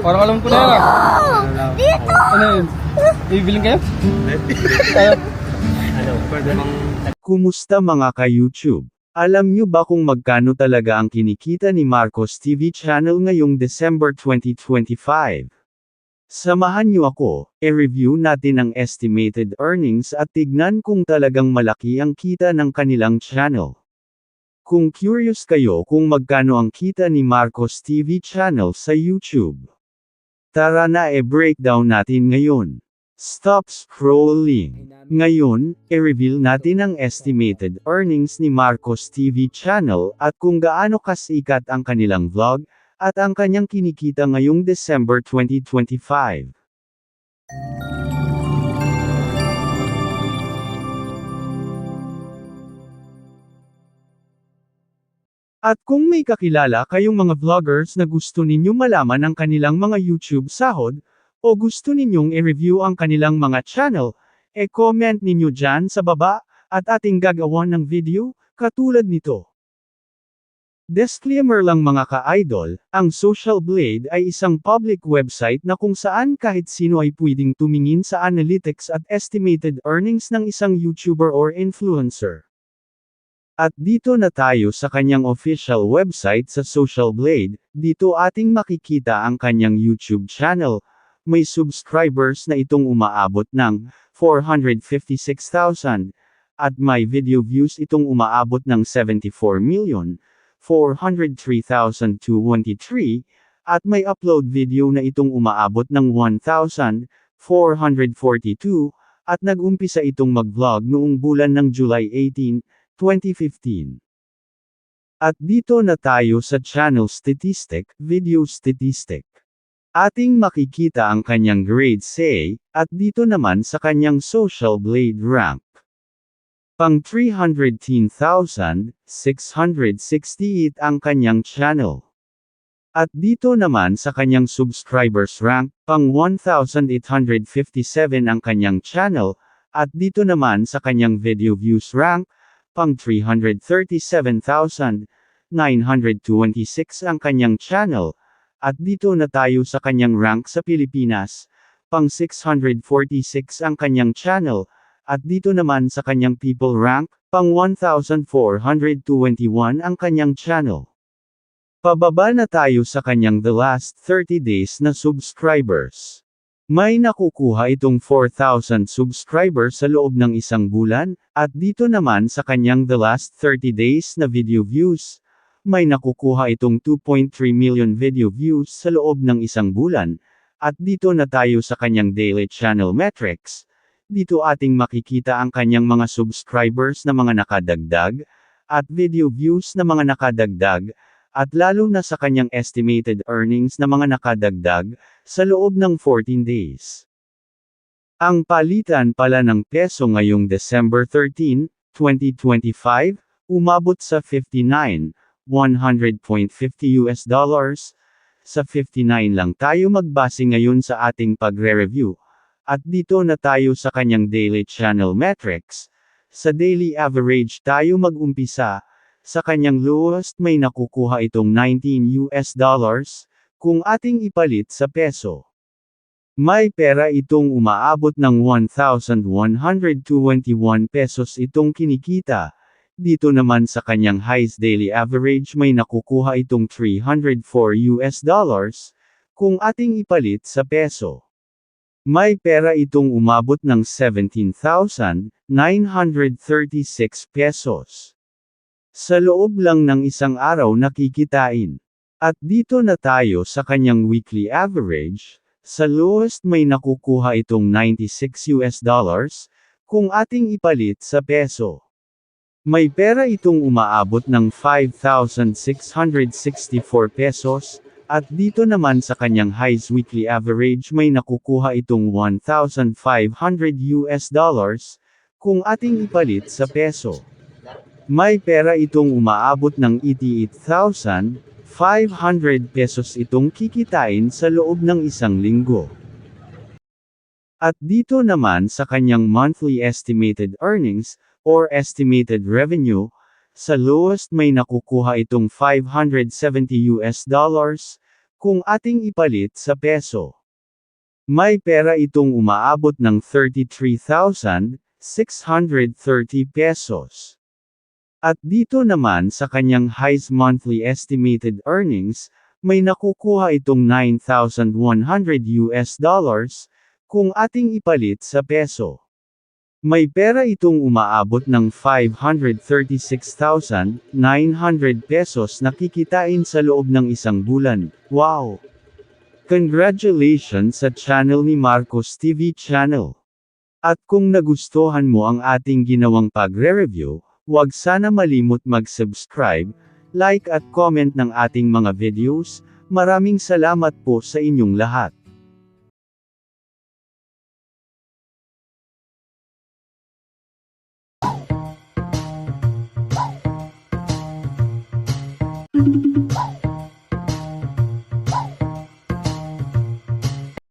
Parang alam ko na yan. Dito! Ano yun? Ibibiling kayo? Ano, pwede bang Kumusta mga ka-YouTube? Alam nyo ba kung magkano talaga ang kinikita ni Marcos TV channel ngayong December 2025? Samahan nyo ako, i-review natin ang estimated earnings at tignan kung talagang malaki ang kita ng kanilang channel. Kung curious kayo kung magkano ang kita ni Marcos TV channel sa YouTube, tara na breakdown natin ngayon. Stop scrolling. Ngayon, i-reveal natin ang estimated earnings ni Marcos TV channel at kung gaano kasikat ang kanilang vlog, at ang kanyang kinikita ngayong December 2025. At kung may kakilala kayong mga vloggers na gusto ninyong malaman ang kanilang mga YouTube sahod, o gusto ninyong i-review ang kanilang mga channel, comment ninyo dyan sa baba, at ating gagawan ng video, katulad nito. Disclaimer lang mga ka-idol, ang Social Blade ay isang public website na kung saan kahit sino ay pwedeng tumingin sa analytics at estimated earnings ng isang YouTuber or influencer. At dito na tayo sa kanyang official website sa Social Blade, dito ating makikita ang kanyang YouTube channel. May subscribers na itong umaabot ng 456,000, at may video views itong umaabot ng 74,403,223, at may upload video na itong umaabot ng 1,442, at nag-umpisa itong mag-vlog noong bulan ng July 18, 2015. At dito na tayo sa channel statistic, video statistic. Ating makikita ang kanyang grade A, at dito naman sa kanyang Social Blade rank. Pang 310,668 ang kanyang channel. At dito naman sa kanyang subscribers rank, pang 1,857 ang kanyang channel, at dito naman sa kanyang video views rank, pang 337,926 ang kanyang channel, at dito na tayo sa kanyang rank sa Pilipinas, pang 646 ang kanyang channel, at dito naman sa kanyang people rank, pang 1,421 ang kanyang channel. Pababa na tayo sa kanyang the last 30 days na subscribers. May nakukuha itong 4,000 subscribers sa loob ng isang bulan, at dito naman sa kanyang the last 30 days na video views, may nakukuha itong 2.3 million video views sa loob ng isang bulan, at dito na tayo sa kanyang daily channel metrics. Dito ating makikita ang kanyang mga subscribers na mga nakadagdag, at video views na mga nakadagdag, at lalo na sa kanyang estimated earnings na mga nakadagdag, sa loob ng 14 days. Ang palitan pala ng peso ngayong December 13, 2025, umabot sa 59, 100.50 US dollars. Sa 59 lang tayo magbase ngayon sa ating pagre-review. At dito na tayo sa kanyang daily channel metrics. Sa daily average tayo mag-umpisa. Sa kanyang lowest may nakukuha itong 19 US dollars, kung ating ipalit sa peso. May pera itong umaabot ng 1,121 pesos itong kinikita. Dito naman sa kanyang highest daily average may nakukuha itong 304 US dollars, kung ating ipalit sa peso. May pera itong umabot ng 17,936 pesos. Sa loob lang ng isang araw nakikitain. At dito na tayo sa kanyang weekly average, sa lowest may nakukuha itong 96 US dollars, kung ating ipalit sa peso. May pera itong umaabot ng 5,664 pesos, at dito naman sa kanyang highest weekly average may nakukuha itong 1,500 US dollars, kung ating ipalit sa peso. May pera itong umaabot ng 88,500 pesos itong kikitain sa loob ng isang linggo. At dito naman sa kanyang monthly estimated earnings, or estimated revenue, sa lowest may nakukuha itong 570 US dollars, kung ating ipalit sa peso. May pera itong umaabot ng 33,630 pesos. At dito naman sa kanyang highest monthly estimated earnings, may nakukuha itong $9,100 kung ating ipalit sa peso. May pera itong umaabot ng 536,900 pesos na kikitain sa loob ng isang bulan. Wow! Congratulations sa channel ni Marcos TV Channel. At kung nagustuhan mo ang ating ginawang pagre-review, huwag sana malimot mag-subscribe, like at comment ng ating mga videos. Maraming salamat po sa inyong lahat.